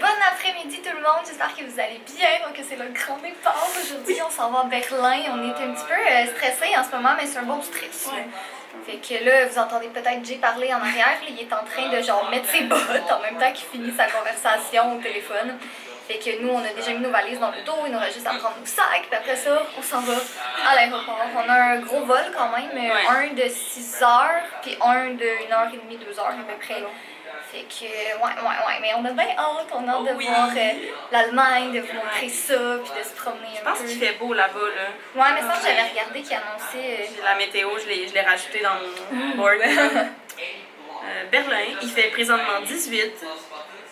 Bon après-midi tout le monde, j'espère que vous allez bien, que c'est le grand départ. Aujourd'hui on s'en va à Berlin, on est un petit peu stressés en ce moment, mais c'est un bon stress. Ouais. Fait que là, vous entendez peut-être Jay parler en arrière, là, il est en train de genre mettre ses bottes en même temps qu'il finit sa conversation au téléphone. Fait que nous, on a déjà mis nos valises dans le dos, il nous reste juste à prendre nos sacs, puis après ça, on s'en va à l'aéroport. On a un gros vol quand même, un de 6 heures, puis un de 1h30, 2 heures à peu près. Fait que, ouais, mais on a bien hâte, on a hâte de voir l'Allemagne, de vous montrer ça, puis de se promener un peu. Je pense qu'il fait beau là-bas, là. Ouais, mais ça, j'avais regardé qui annonçait... La météo, je l'ai rajouté dans mon board. Berlin, il fait présentement 18.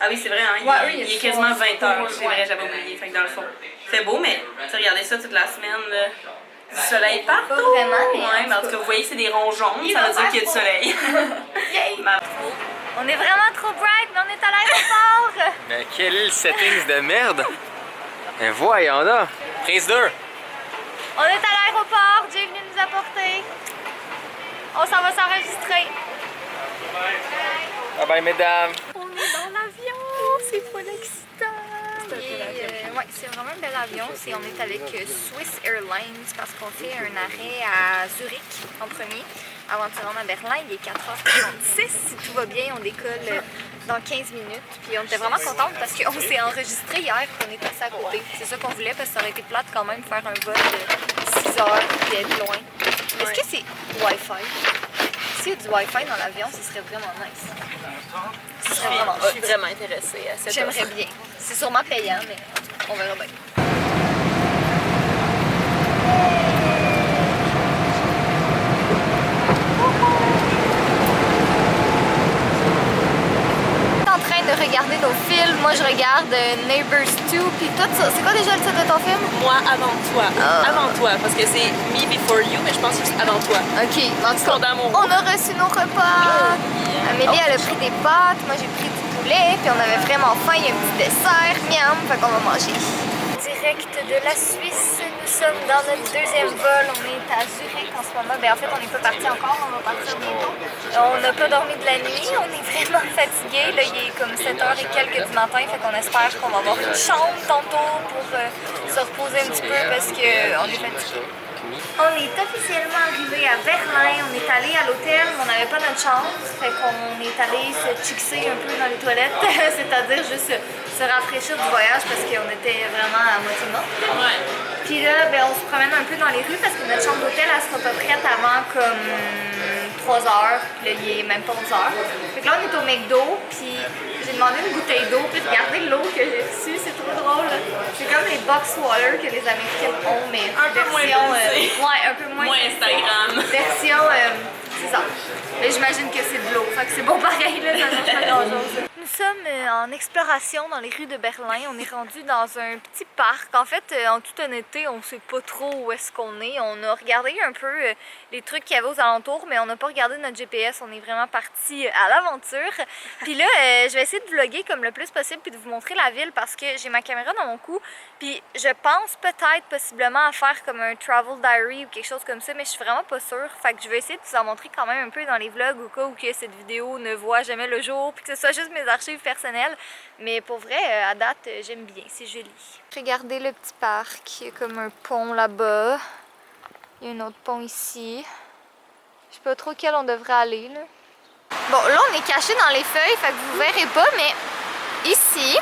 Ah oui, c'est vrai, hein, il est quasiment 20 heures, c'est vrai, j'avais oublié. Fait que dans le fond, il fait beau, mais tu regardez ça toute la semaine, là. Du soleil partout! Pas vraiment, mais en tout cas, vous voyez, c'est des ronds jaunes, ça veut dire qu'il y a du soleil. On est vraiment trop bright, mais on est à l'aéroport! Mais quel est le settings de merde? Mais voyons là! Prise 2! On est à l'aéroport, Jay est venu nous apporter. On s'en va s'enregistrer. Bye bye mesdames! On est dans l'avion, c'est pas excitant! Ouais, c'est vraiment un bel avion. On est avec Swiss Airlines parce qu'on fait un arrêt à Zurich en premier avant de se rendre à Berlin. Il est 4h46. Si tout va bien, on décolle dans 15 minutes. Puis on était vraiment contente parce qu'on s'est enregistré hier et on est passé à côté. C'est ça qu'on voulait parce que ça aurait été plate quand même faire un vol de 6 heures et être loin. Est-ce que c'est Wi-Fi? S'il y a du Wi-Fi dans l'avion, ce serait vraiment nice. Ce serait vraiment hot. Je suis vraiment intéressée à cette J'aimerais bien. C'est sûrement payant, mais on verra bien. En train de regarder nos films. Moi, je regarde Neighbors 2 puis tout ça. C'est quoi déjà le titre de ton film? Moi, avant toi. Avant toi, parce que c'est Me Before You, mais je pense que c'est avant toi. Ok, en tout cas, on a reçu nos repas. Amélie, elle a pris des pâtes, moi j'ai pris du poulet, puis on avait vraiment faim, il y a un petit dessert, miam, fait qu'on va manger. Direct de la Suisse, nous sommes dans notre deuxième vol, on est à Zurich en ce moment. Ben en fait, on n'est pas parti encore, on va partir bientôt. On n'a pas dormi de la nuit, on est vraiment fatigués. Là, il est comme 7h et quelques du matin, fait qu'on espère qu'on va avoir une chambre tantôt pour se reposer un petit peu parce qu'on est fatigués. On est officiellement arrivé à Berlin, on est allé à l'hôtel, mais on n'avait pas notre chambre, fait qu'on est allé se chixer un peu dans les toilettes, c'est-à-dire juste se rafraîchir du voyage parce qu'on était vraiment à moitié mort. Ouais. Puis là, ben, on se promène un peu dans les rues parce que notre chambre d'hôtel, elle sera pas prête avant comme 3 heures, puis là, il est même pas 11 heures. Fait que là, on est au McDo, puis j'ai demandé une bouteille d'eau, puis regardez l'eau que j'ai reçue, c'est trop drôle. C'est comme les box water que les Américains ont, mais un peu version, moins ouais, un peu moins Instagram. Version, c'est ça. Mais j'imagine que c'est de l'eau, fait que c'est bon pareil, là, ça change pas grand-chose. Nous sommes en exploration dans les rues de Berlin. On est rendu dans un petit parc. En fait, en toute honnêteté, on sait pas trop où est-ce qu'on est. On a regardé un peu les trucs qu'il y avait aux alentours, mais on n'a pas regardé notre GPS. On est vraiment parti à l'aventure. Puis là, je vais essayer de vlogger comme le plus possible puis de vous montrer la ville parce que j'ai ma caméra dans mon cou. Puis je pense peut-être possiblement à faire comme un travel diary ou quelque chose comme ça, mais je suis vraiment pas sûre. Fait que je vais essayer de vous en montrer quand même un peu dans les vlogs au cas où que cette vidéo ne voit jamais le jour puis que ce soit juste mes archives personnelles. Mais pour vrai, à date, j'aime bien, c'est joli. Regardez le petit parc, il y a comme un pont là-bas. Il y a un autre pont ici. Je sais pas trop quel on devrait aller, là. Bon, là, on est caché dans les feuilles, fait que vous verrez pas, mais ici,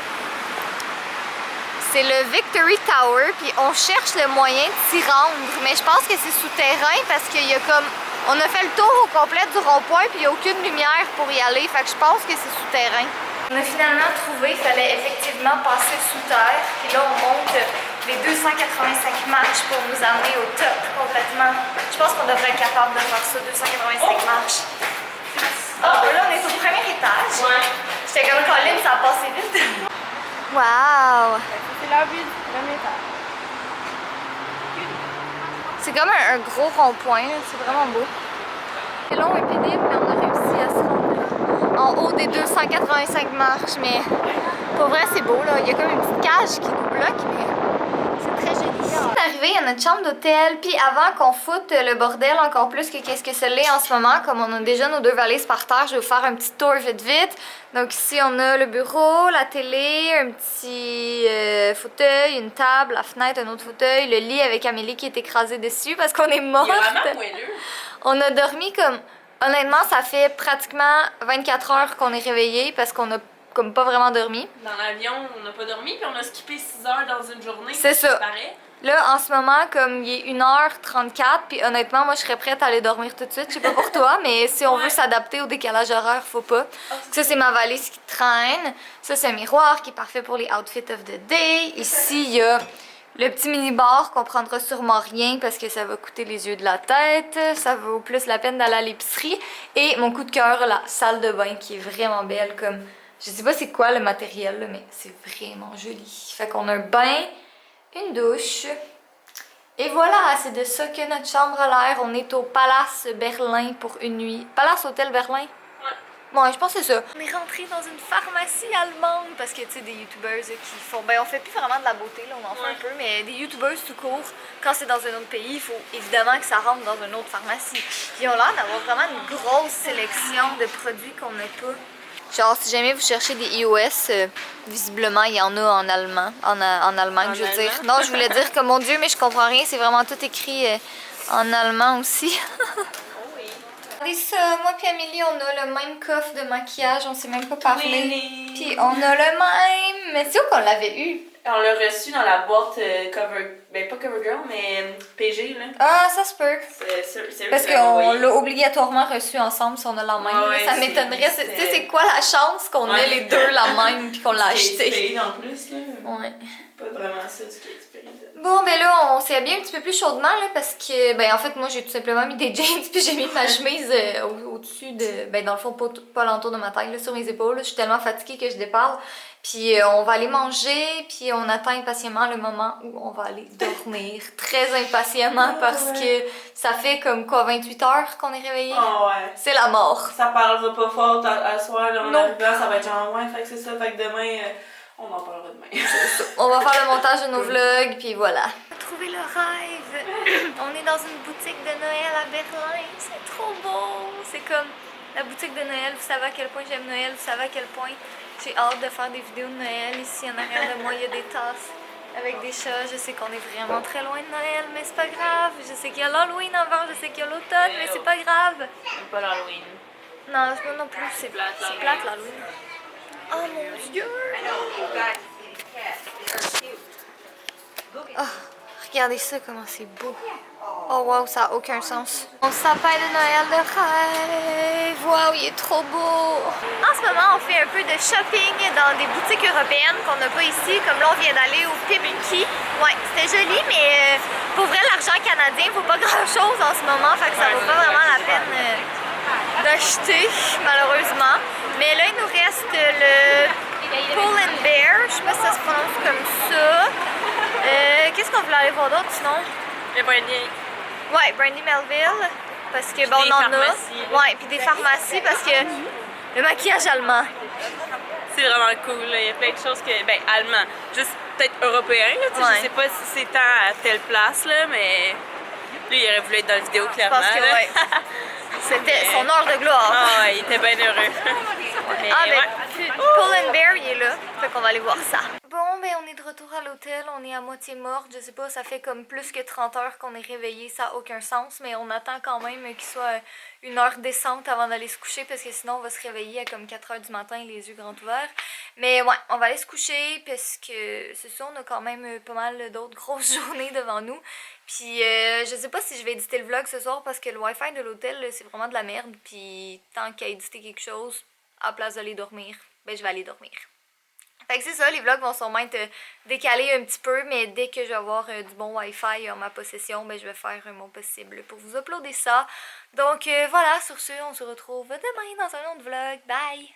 c'est le Victory Tower, puis on cherche le moyen de s'y rendre. Mais je pense que c'est souterrain parce qu'il y a comme... On a fait le tour au complet du rond-point, puis il n'y a aucune lumière pour y aller, fait que je pense que c'est souterrain. On a finalement trouvé, il fallait effectivement passer sous terre, puis là on monte les 285 marches pour nous amener au top complètement. Je pense qu'on devrait être capable de faire ça, 285 marches. Ah, là on est au premier étage. Ouais. J'étais comme Colin, ça a passé vite. Wow! C'est la vue du premier étage. C'est comme un gros rond-point, c'est vraiment beau. C'est long et pénible, mais on a réussi à se rendre en haut des 285 marches. Mais pour vrai, c'est beau, là. Il y a comme une petite cage qui nous bloque, mais C'est très joli. On est arrivé à notre chambre d'hôtel, puis avant qu'on foute le bordel encore plus que qu'est-ce que ça l'est en ce moment, comme on a déjà nos 2 valises par terre, je vais vous faire un petit tour vite vite. Donc ici on a le bureau, la télé, un petit fauteuil, une table, la fenêtre, un autre fauteuil, le lit avec Amélie qui est écrasée dessus parce qu'on est morte. Il est vraiment poileux. On a dormi comme... Honnêtement, ça fait pratiquement 24 heures qu'on est réveillé parce qu'on a comme pas vraiment dormi. Dans l'avion, on n'a pas dormi, puis on a skippé 6 heures dans une journée. C'est ça. Paraît. Là, en ce moment, comme il est 1h34, puis honnêtement, moi, je serais prête à aller dormir tout de suite. Je sais pas pour toi, mais si on veut s'adapter au décalage horaire, faut pas. Ça, c'est ma valise qui traîne. Ça, c'est un miroir qui est parfait pour les outfits of the day. Ici, il y a le petit mini-bar qu'on prendra sûrement rien parce que ça va coûter les yeux de la tête. Ça vaut plus la peine d'aller à l'épicerie. Et mon coup de cœur, la salle de bain qui est vraiment belle. Comme je sais pas c'est quoi le matériel, là, mais c'est vraiment joli. Fait qu'on a un bain, une douche. Et voilà, c'est de ça que notre chambre a l'air. On est au Palace Berlin pour une nuit. Palace Hôtel Berlin? Ouais, je pense que c'est ça. On est rentré dans une pharmacie allemande parce que, tu sais, des youtubeuses qui font... Ben, on fait plus vraiment de la beauté, là, on en fait un peu, mais des youtubeuses tout court, quand c'est dans un autre pays, il faut évidemment que ça rentre dans une autre pharmacie. Ils ont l'air d'avoir vraiment une grosse sélection de produits qu'on n'a pas. Genre, si jamais vous cherchez des iOS, visiblement, il y en a en allemand. En Allemagne, je veux dire. Non, je voulais dire que, mon Dieu, mais je comprends rien, c'est vraiment tout écrit en allemand aussi. Regardez ça, moi puis Amélie, on a le même coffre de maquillage, on s'est même pas parlé. Oui. Puis on a le même, mais c'est où qu'on l'avait eu? On l'a reçu dans la boîte Cover... Ben, pas CoverGirl, mais PG, là. Ah, ça se peut. C'est Parce qu'on l'a obligatoirement reçu ensemble si on a la même. Ah ouais, ça m'étonnerait. Tu sais, c'est quoi la chance qu'on ait les deux la même puis qu'on l'a acheté? en plus, là. Ouais. Pas vraiment ça, ce qui est expiré. Bon, ben là, on s'est habillé un petit peu plus chaudement, là, parce que, ben, en fait, moi, j'ai tout simplement mis des jeans, puis j'ai mis ma chemise au-dessus de, ben, dans le fond, pas l'entour de ma taille, là, sur mes épaules, là. Je suis tellement fatiguée que je déparle. Puis on va aller manger, puis on attend impatiemment le moment où on va aller dormir. Très impatiemment, parce que ça fait comme, quoi, 28 heures qu'on est réveillés? Ah ouais. C'est la mort. Ça parlera pas fort à soir, là, on Non. arrive là, ça va être genre, ouais, fait que c'est ça, fait que demain... On en parlera demain. On va faire le montage de nos vlogs, puis voilà. On a trouvé le rêve. On est dans une boutique de Noël à Berlin. C'est trop beau. C'est comme la boutique de Noël. Vous savez à quel point j'aime Noël. Vous savez à quel point j'ai hâte de faire des vidéos de Noël. Ici, en arrière de moi, il y a des tasses avec des chats. Je sais qu'on est vraiment très loin de Noël, mais c'est pas grave. Je sais qu'il y a l'Halloween avant, je sais qu'il y a l'automne, mais c'est pas grave. Pas l'Halloween. Non, moi non plus. C'est plate l'Halloween. Oh mon Dieu! Oh, regardez ça, comment c'est beau! Oh wow, ça n'a aucun sens. Mon sapin de Noël de rêve! Wow, il est trop beau! En ce moment, on fait un peu de shopping dans des boutiques européennes qu'on n'a pas ici. Comme là, on vient d'aller au Pimki. Ouais, c'était joli, mais pour vrai, l'argent canadien vaut pas grand-chose en ce moment. Fait que ça vaut pas vraiment la peine d'acheter, malheureusement. Mais là, il nous reste le Pull and Bear. Je sais pas si ça se prononce comme ça. Qu'est-ce qu'on voulait aller voir d'autre sinon? Le Brandy. Ouais, Brandy Melville. Parce que, bon, on en a. Ouais, puis des pharmacies parce que le maquillage allemand. C'est vraiment cool, là. Il y a plein de choses que. Ben, allemand. Juste peut-être européen, là. Ouais. Je sais pas si c'est tant à telle place, là, mais. Lui, il aurait voulu être dans la vidéo, clairement. Je pense que, ouais. C'était son heure de gloire. Ah ouais, il était bien heureux. Mais, Ah, mais ouais. Pull and Bear, il est là. Fait qu'on va aller voir ça. Bon, ben on est de retour à l'hôtel. On est à moitié morte. Je sais pas, ça fait comme plus que 30 heures qu'on est réveillés. Ça n'a aucun sens. Mais on attend quand même qu'il soit une heure décente avant d'aller se coucher. Parce que sinon, on va se réveiller à comme 4 heures du matin, les yeux grands ouverts. Mais ouais, on va aller se coucher. Parce que c'est ça, on a quand même pas mal d'autres grosses journées devant nous. Puis je sais pas si je vais éditer le vlog ce soir parce que le Wi-Fi de l'hôtel, c'est vraiment de la merde. Puis tant qu'à éditer quelque chose, à place d'aller dormir, ben je vais aller dormir. Fait que c'est ça, les vlogs vont sûrement être décalés un petit peu, mais dès que je vais avoir du bon Wi-Fi en ma possession, ben je vais faire mon possible pour vous uploader ça. Donc voilà, sur ce, on se retrouve demain dans un autre vlog. Bye!